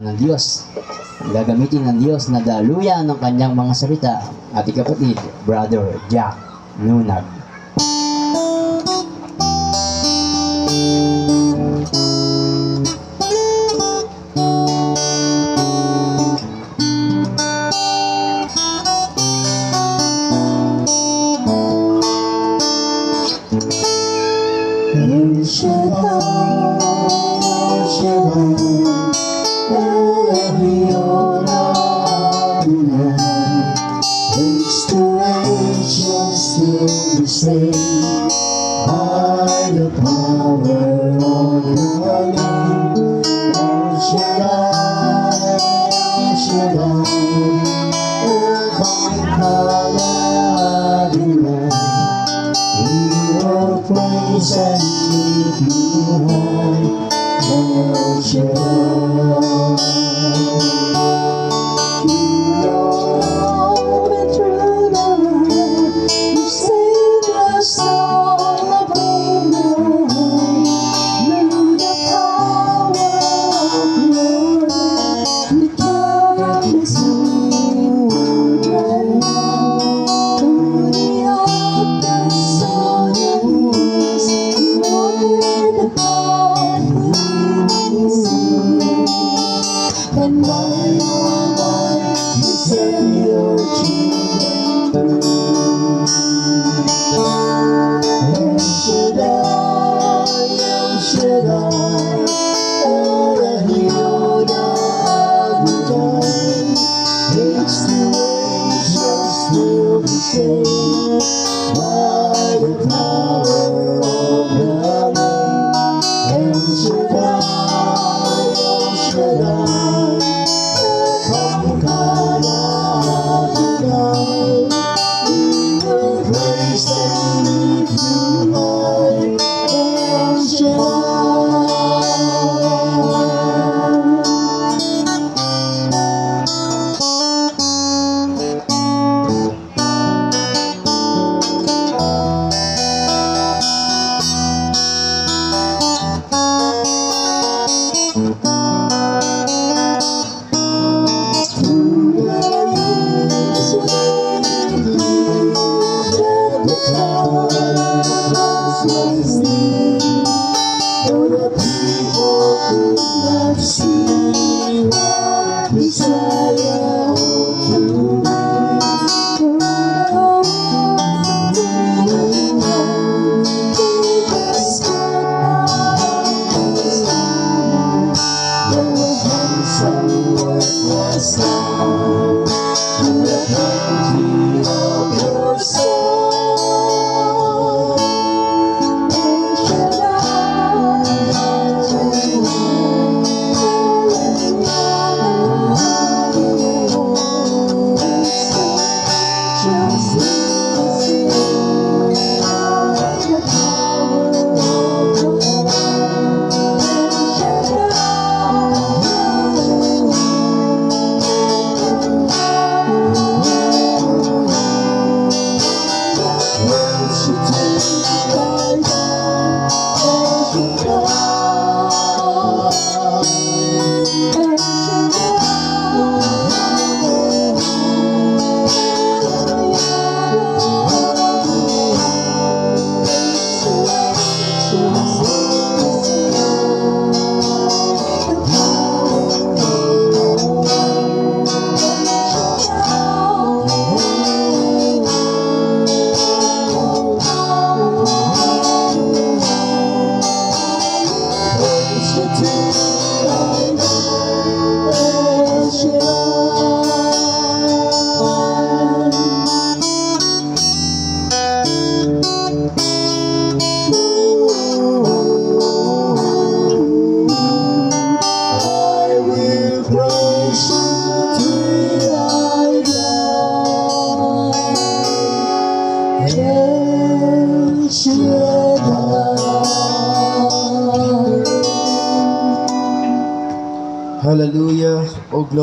ng Diyos. Gagamitin ng Diyos na daluyan ng kanyang mga salita. Ating kapatid, Brother Jack Nunag. El Shaddai, El Shaddai, El Adonai, makes the righteous still the same by the power of your name. El Shaddai, El Shaddai, El Adonai. We will praise and lift you high, El Shaddai. You know that through the night, you saved the soul of Abraham. Through the power of your name, you turned the sea dry. Through the darkness of the years, you opened the heart sea. And by your light, you set your children free. El Shaddai, El Shaddai, El Adonai, makes the righteous still the same by the power of your name. El Shaddai, El Shaddai, we will praise and lift you high, El Shaddai. For the people could not see what Messiah to be. Some work was done to the plenty of your soul. El Shaddai, Hallelujah. O glory.